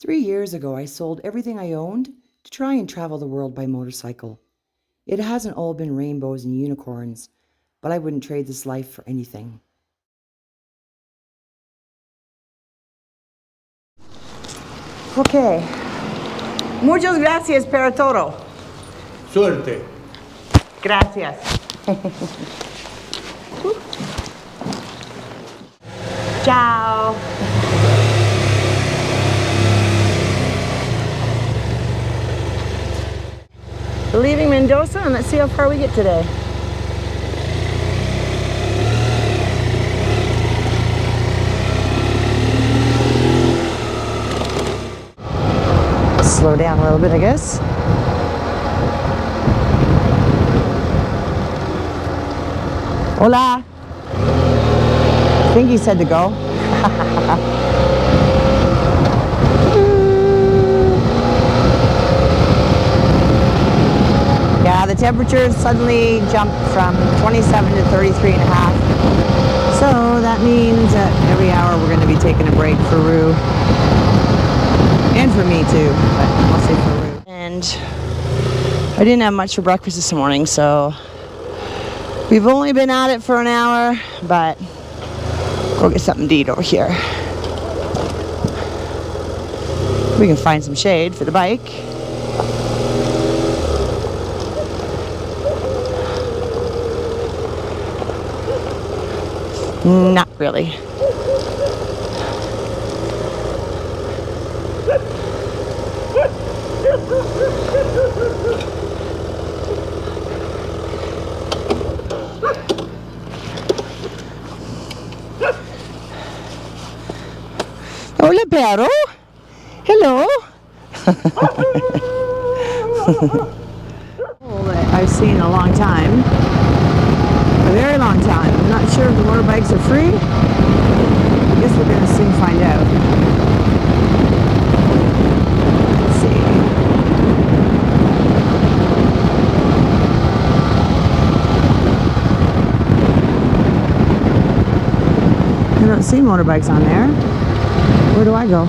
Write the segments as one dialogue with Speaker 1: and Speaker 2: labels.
Speaker 1: 3 years ago, I sold everything I owned to try and travel the world by motorcycle. It hasn't all been rainbows and unicorns, but I wouldn't trade this life for anything.
Speaker 2: Okay. Muchas gracias para todo.
Speaker 3: Suerte.
Speaker 2: Gracias. Ciao. We're leaving Mendoza, and let's see how far we get today. Slow down a little bit, I guess. Hola. I think he said to go. Yeah, the temperature suddenly jumped from 27 to 33 and a half. So that means that every hour we're going to be taking a break for Rue. And for me too, but mostly for Rue. And I didn't have much for breakfast this morning, so we've only been at it for an hour, but go get something to eat over here. We can find some shade for the bike. Not really. Hola, perro. Hello. That I've seen in a long time. A very long time. I'm not sure if the motorbikes are free. I guess we're going to soon find out. Let's see. I don't see motorbikes on there. Where do I go?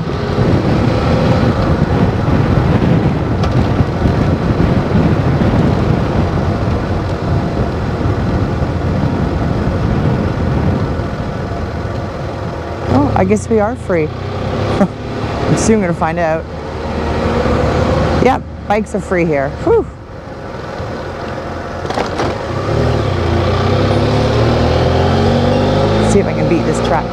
Speaker 2: Oh, I guess we are free. I'm soon going to find out. Yep, bikes are free here. Whew. Let's see if I can beat this truck.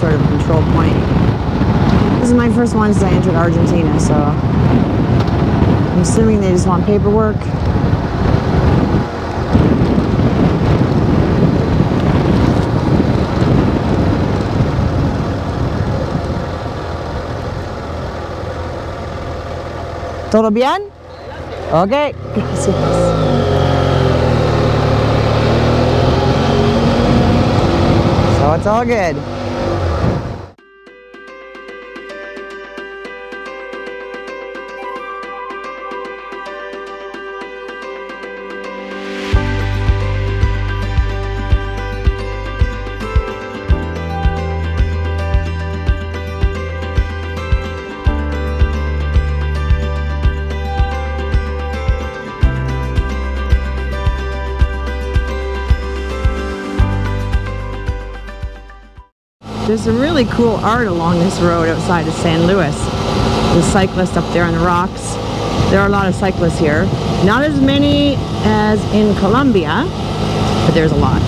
Speaker 2: Control point. This is my first one since I entered Argentina, so I'm assuming they just want paperwork. ¿Todo bien? Okay. Gracias. So it's all good. There's some really cool art along this road outside of San Luis. The cyclist up there on the rocks. There are a lot of cyclists here. Not as many as in Colombia, but there's a lot.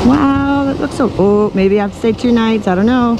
Speaker 2: Wow, that looks so... Oh, maybe I have to stay 2 nights. I don't know.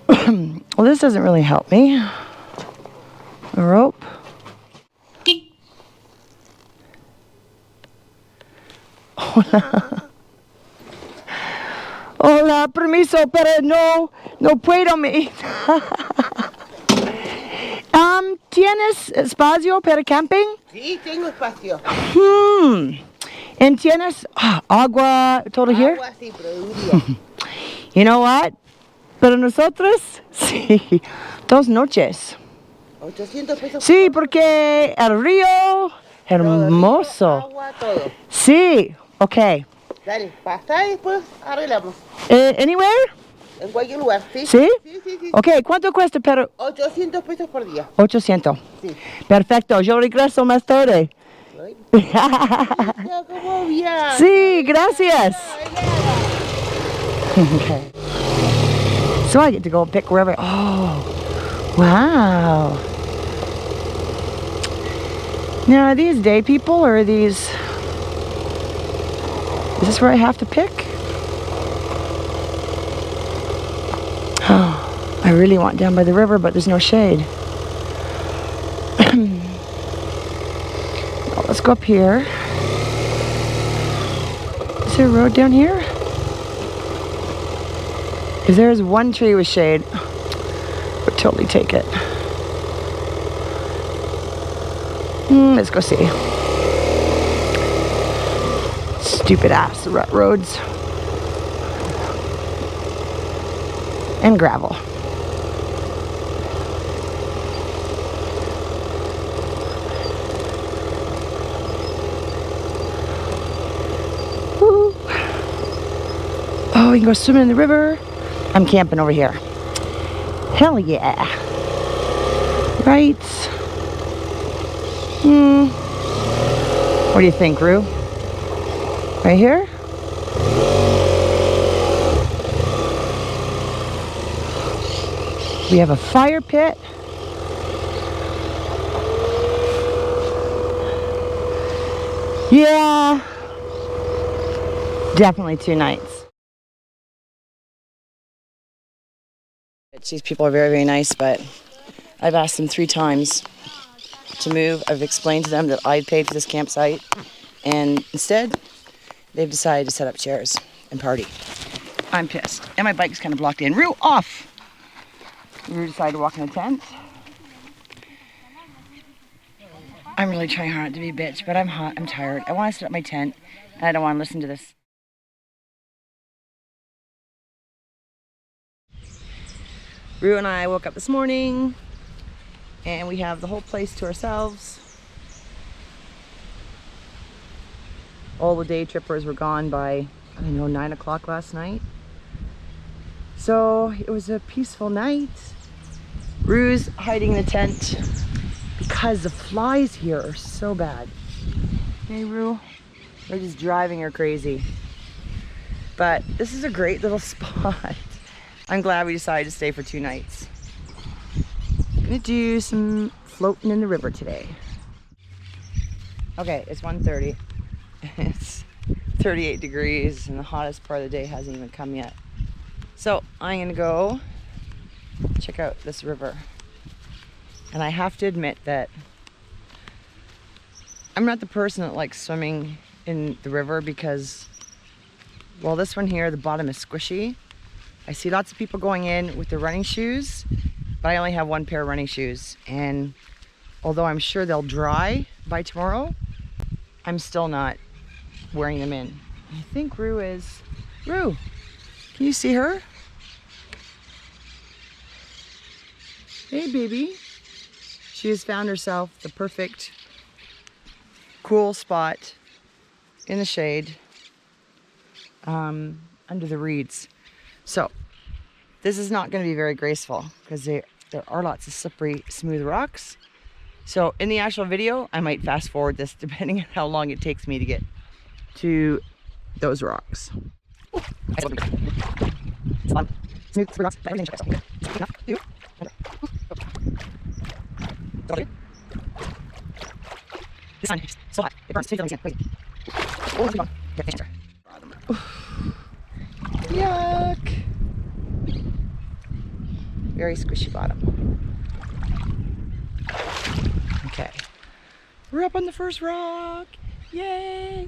Speaker 1: Well, this doesn't really help me. A rope. Hola. Hola, permiso, pero no puedo me. ¿Tienes espacio para camping?
Speaker 4: Sí, tengo espacio.
Speaker 1: And tienes agua todo here?
Speaker 4: Agua sí, pero de un día.
Speaker 1: You know what? Pero nosotros, sí, 2 noches.
Speaker 4: 800 pesos.
Speaker 1: Sí, porque el río,
Speaker 4: Todo,
Speaker 1: hermoso.
Speaker 4: agua, todo.
Speaker 1: Sí, okay.
Speaker 4: Dale, pasta y después arreglamos.
Speaker 1: Anywhere?
Speaker 4: En cualquier lugar, ¿sí?
Speaker 1: ¿Sí?
Speaker 4: Sí, sí, sí.
Speaker 1: Okay, ¿cuánto cuesta? Pero
Speaker 4: 800 pesos por día.
Speaker 1: 800.
Speaker 4: Sí.
Speaker 1: Perfecto, yo regreso más tarde.
Speaker 4: Ay, ¿cómo viaja?
Speaker 1: Sí, gracias. Okay. So I get to go pick wherever. Oh, wow. Now, are these day people or are these... Is this where I have to pick? Oh, I really want down by the river, but there's no shade. Well, let's go up here. Is there a road down here? If there's one tree with shade, I would totally take it. Let's go see. Stupid ass rut roads. And gravel. Woo. Oh, we can go swimming in the river. I'm camping over here. Hell yeah. Right. What do you think, Rue? Right here? We have a fire pit. Yeah. Definitely 2 nights. These people are very, very nice, but I've asked them 3 times to move. I've explained to them that I paid for this campsite, and instead, they've decided to set up chairs and party. I'm pissed. And my bike's kind of blocked in. Rue, off! Rue decided to walk in a tent. I'm really trying hard to be a bitch, but I'm hot, I'm tired. I want to set up my tent, and I don't want to listen to this. Rue and I woke up this morning, and we have the whole place to ourselves. All the day trippers were gone by, I don't know, 9 o'clock last night. So it was a peaceful night. Rue's hiding in the tent because the flies here are so bad. Hey Rue, they're just driving her crazy. But this is a great little spot. I'm glad we decided to stay for 2 nights. Gonna do some floating in the river today. Okay, it's 1:30. It's 38 degrees and the hottest part of the day hasn't even come yet. So I'm gonna go check out this river. And I have to admit that I'm not the person that likes swimming in the river because, well, this one here, the bottom is squishy. I see lots of people going in with their running shoes, but I only have 1 pair of running shoes. And although I'm sure they'll dry by tomorrow, I'm still not wearing them in. I think Rue is... Rue, can you see her? Hey baby. She has found herself the perfect cool spot in the shade under the reeds. So this is not going to be very graceful because there are lots of slippery, smooth rocks. So in the actual video, I might fast forward this depending on how long it takes me to get to those rocks. It's fun. Smooth rocks, but everything's okay. Enough. You. This sun is so hot. It burns. Crazy. Oh, come on. Get Yuck. Very squishy bottom. Okay. We're up on the first rock. Yay!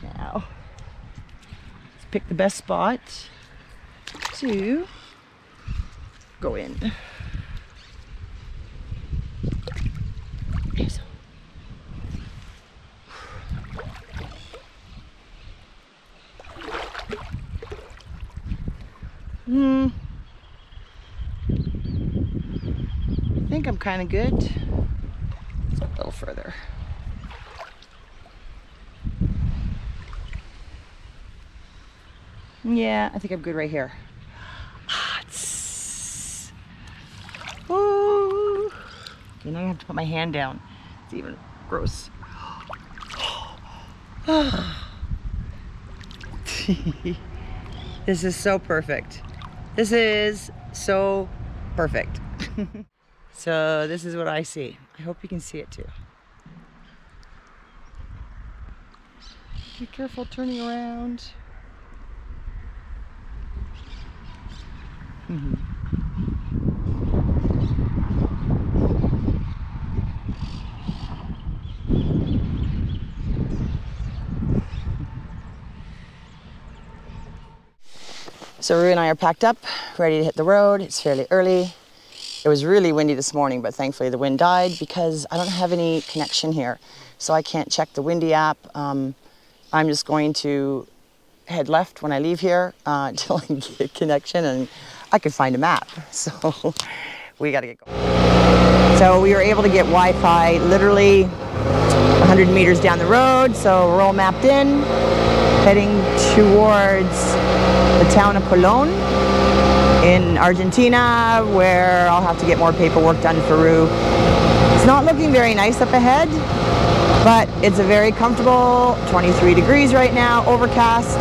Speaker 1: Now, let's pick the best spot to go in. Okay, so. I think I'm kind of good. Let's go a little further. Yeah, I think I'm good right here. Ooh. Okay, now I have to put my hand down. It's even gross. This is so perfect. This is so perfect. So this is what I see. I hope you can see it too. Be careful turning around. So Rue and I are packed up, ready to hit the road. It's fairly early. It was really windy this morning, but thankfully the wind died because I don't have any connection here. So I can't check the Windy app. I'm just going to head left when I leave here until I get a connection and I can find a map. So we gotta get going. So we were able to get Wi-Fi literally 100 meters down the road. So we're all mapped in, heading towards the town of Colón in Argentina, where I'll have to get more paperwork done for Rue. It's not looking very nice up ahead, but it's a very comfortable 23 degrees right now, overcast.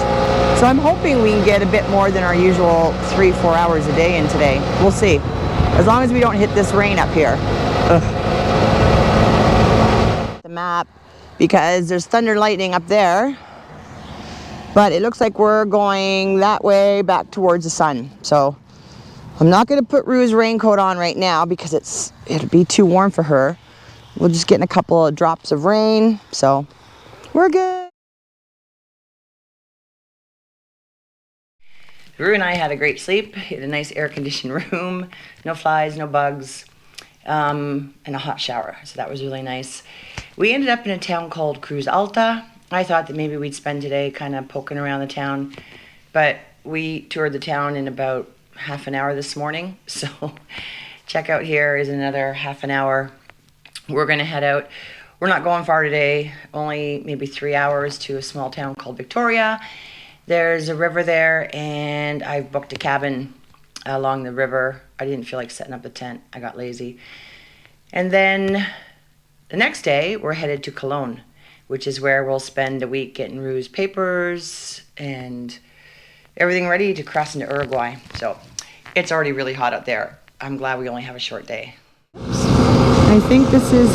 Speaker 1: So I'm hoping we can get a bit more than our usual 3-4 hours a day in today. We'll see. As long as we don't hit this rain up here. Ugh. The map, because there's thunder and lightning up there, but it looks like we're going that way back towards the sun. So I'm not going to put Rue's raincoat on right now because it'll be too warm for her. We'll just get in a couple of drops of rain, so we're good. Rue and I had a great sleep. We had a nice air-conditioned room, no flies, no bugs, and a hot shower. So that was really nice. We ended up in a town called Cruz Alta. I thought that maybe we'd spend today kind of poking around the town, but we toured the town in about half an hour this morning. So checkout here is another half an hour. We're gonna head out. We're not going far today, only maybe 3 hours to a small town called Victoria. There's a river there and I've booked a cabin along the river. I didn't feel like setting up a tent, I got lazy. And then the next day we're headed to Colón, which is where we'll spend a week getting Rue's papers and everything ready to cross into Uruguay. So it's already really hot out there. I'm glad we only have a short day.
Speaker 2: I think this is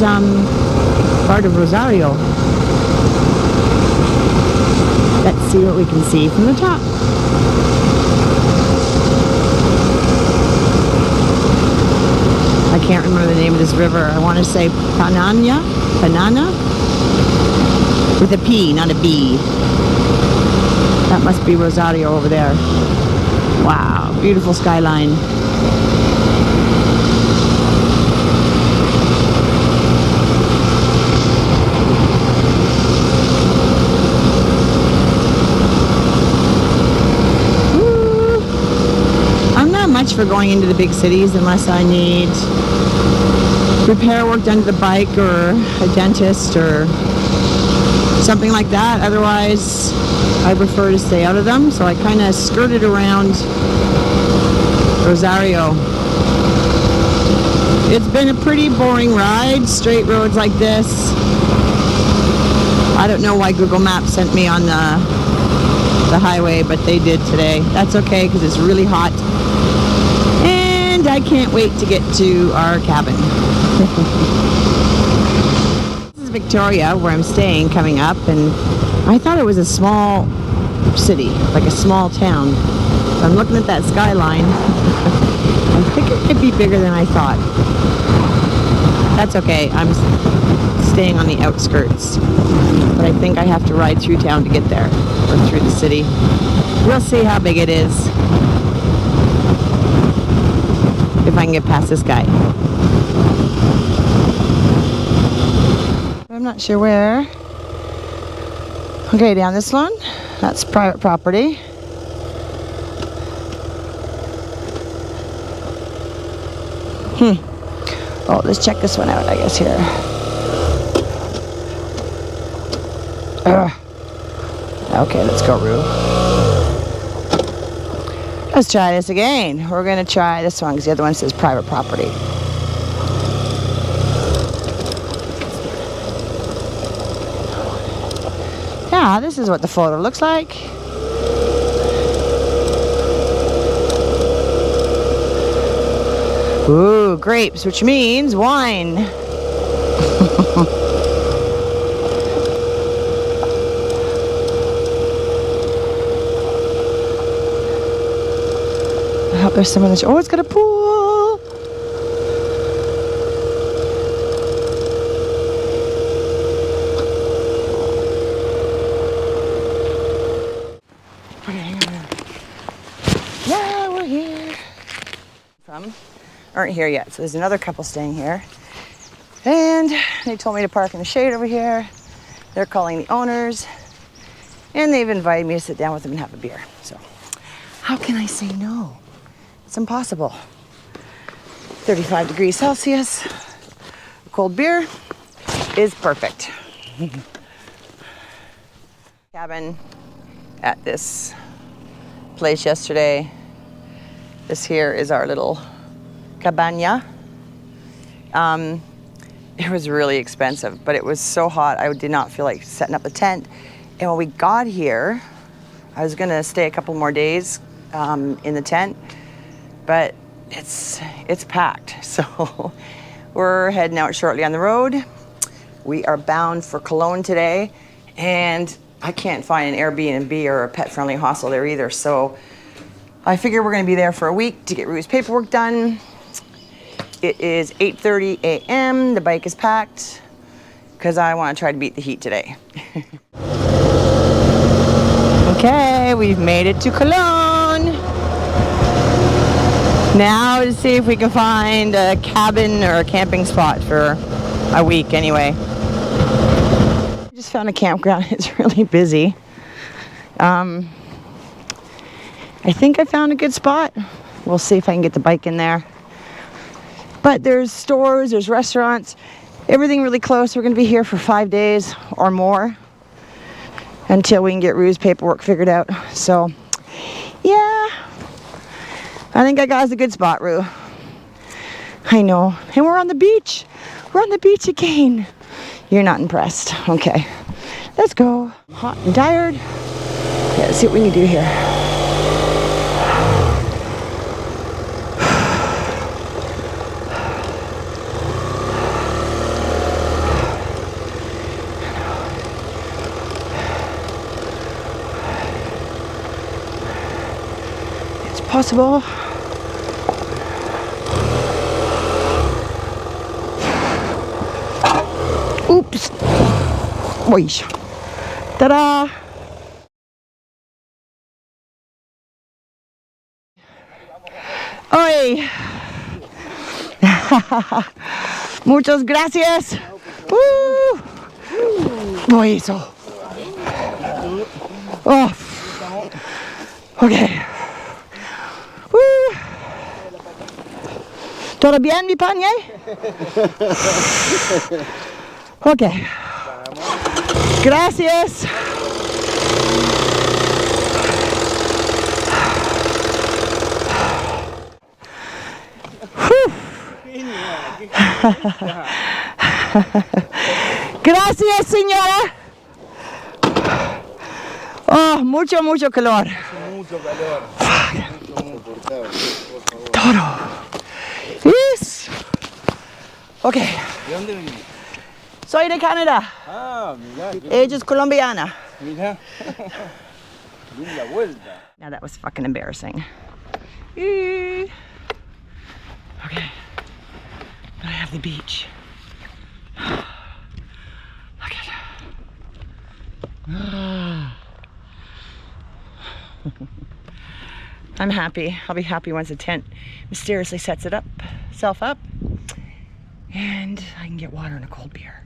Speaker 2: part of Rosario. Let's see what we can see from the top. I can't remember the name of this river. I want to say Panana with a P, not a B. That must be Rosario over there. Wow, beautiful skyline. For going into the big cities unless I need repair work done to the bike or a dentist or something like that. Otherwise, I prefer to stay out of them. So I kind of skirted around Rosario. It's been a pretty boring ride, straight roads like this. I don't know why Google Maps sent me on the highway, but they did today. That's okay because it's really hot. And I can't wait to get to our cabin. This is Victoria, where I'm staying, coming up, and I thought it was a small city, like a small town. So I'm looking at that skyline. it might be bigger than I thought. That's okay. I'm staying on the outskirts. But I think I have to ride through town to get there. Or through the city. We'll see how big it is. If I can get past this guy. I'm not sure where. Okay, down this one. That's private property. Oh, let's check this one out, I guess, here. Okay, let's go, Rue. Let's try this again. We're going to try this one because the other one says private property. Yeah, this is what the photo looks like. Ooh, grapes, which means wine. I hope there's someone that's... Oh, it's got a pool. Okay, hang on. Yeah, we're here. Aren't here yet, so there's another couple staying here, and they told me to park in the shade over here. They're calling the owners, and they've invited me to sit down with them and have a beer. So how can I say no? It's impossible. 35 degrees Celsius, a cold beer is perfect. Cabin at this place yesterday. This here is our little cabana. It was really expensive, but it was so hot I did not feel like setting up a tent. And when we got here, I was gonna stay a couple more days in the tent, but it's packed. So we're heading out shortly on the road. We are bound for Cologne today, and I can't find an Airbnb or a pet-friendly hostel there either. So I figure we're gonna be there for a week to get Rue's paperwork done. It is 8:30 a.m. The bike is packed because I want to try to beat the heat today. Okay, we've made it to Cologne. Now to see if we can find a cabin or a camping spot for a week anyway. I just found a campground. It's really busy. I think I found a good spot. We'll see if I can get the bike in there. But there's stores, there's restaurants, everything really close. We're going to be here for 5 days or more until we can get Rue's paperwork figured out. So, yeah, I think I got us a good spot, Rue. I know. And we're on the beach. We're on the beach again. You're not impressed. Okay, let's go. I'm hot and tired. Okay, let's see what we can do here. Possible. Oops. Oy. Ta-da. Oy. Muchas gracias. Oy, eso. Oh. Okay. ¿Todo bien, mi pañe? Ok. Gracias. Gracias, señora. Oh, mucho calor.
Speaker 3: Mucho calor.
Speaker 2: Todo. Yes. Okay.
Speaker 3: ¿De dónde venís?
Speaker 2: Soy de Canadá.
Speaker 3: Ah, mirá.
Speaker 2: Ella es colombiana.
Speaker 3: Mirá. Linda vuelta.
Speaker 2: Now that was fucking embarrassing.
Speaker 1: of the beach. Look at it. I'm happy. I'll be happy once the tent mysteriously sets itself up and I can get water and a cold beer.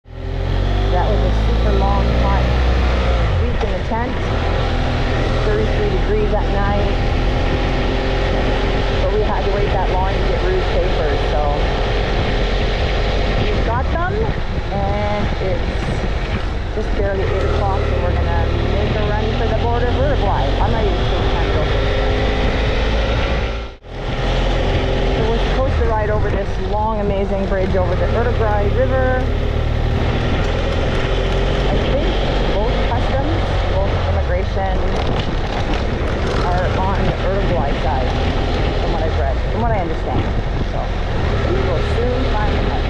Speaker 1: That was a super long, hot week in the tent. 33 degrees at night. But we had to wait that long to get Rue's papers, so we've got them, and it's just barely 8 o'clock, and we're gonna make a run for the border of Uruguay. I'm not even sure what time to go. So we're supposed to ride over this long, amazing bridge over the Uruguay River. I think both customs, both immigration are on the Uruguay side, from what I've read, from what I understand. So we will soon find out.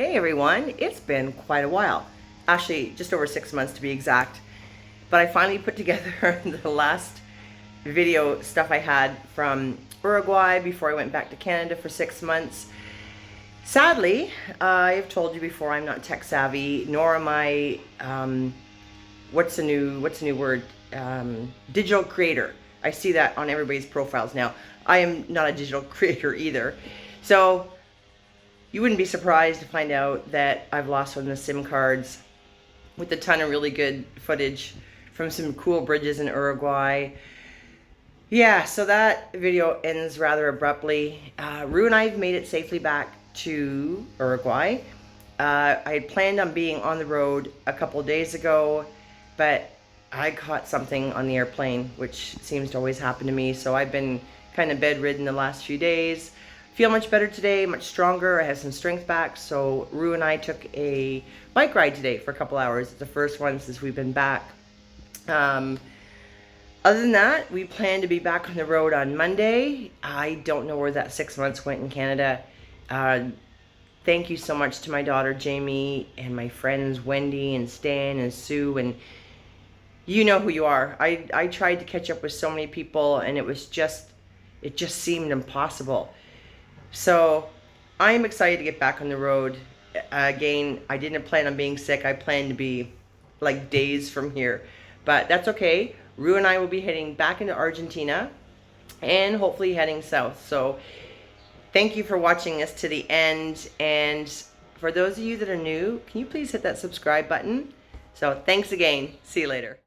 Speaker 1: Everyone, it's been quite a while, actually just over 6 months to be exact, but I finally put together the last video stuff I had from Uruguay before I went back to Canada for 6 months. Sadly, I've told you before, I'm not tech savvy, nor am I what's the new word, digital creator. I see that on everybody's profiles now. I am not a digital creator either, so you wouldn't be surprised to find out that I've lost one of the SIM cards with a ton of really good footage from some cool bridges in Uruguay. Yeah, so that video ends rather abruptly. Rue and I have made it safely back to Uruguay. I had planned on being on the road a couple days ago, but I caught something on the airplane, which seems to always happen to me, so I've been kind kind of bedridden the last few days. Feel much better today, much stronger. I have some strength back. So Rue and I took a bike ride today for a couple hours. It's the first one since we've been back. Other than that, we plan to be back on the road on Monday. I don't know where that 6 months went in Canada. Thank you so much to my daughter Jamie and my friends Wendy and Stan and Sue, and you know who you are. I tried to catch up with so many people and it just seemed impossible. So I'm excited to get back on the road. Again, I didn't plan on being sick. I planned to be like days from here, but that's okay. Rue and I will be heading back into Argentina and hopefully heading south. So thank you for watching us to the end. And for those of you that are new, can you please hit that subscribe button? So thanks again. See you later.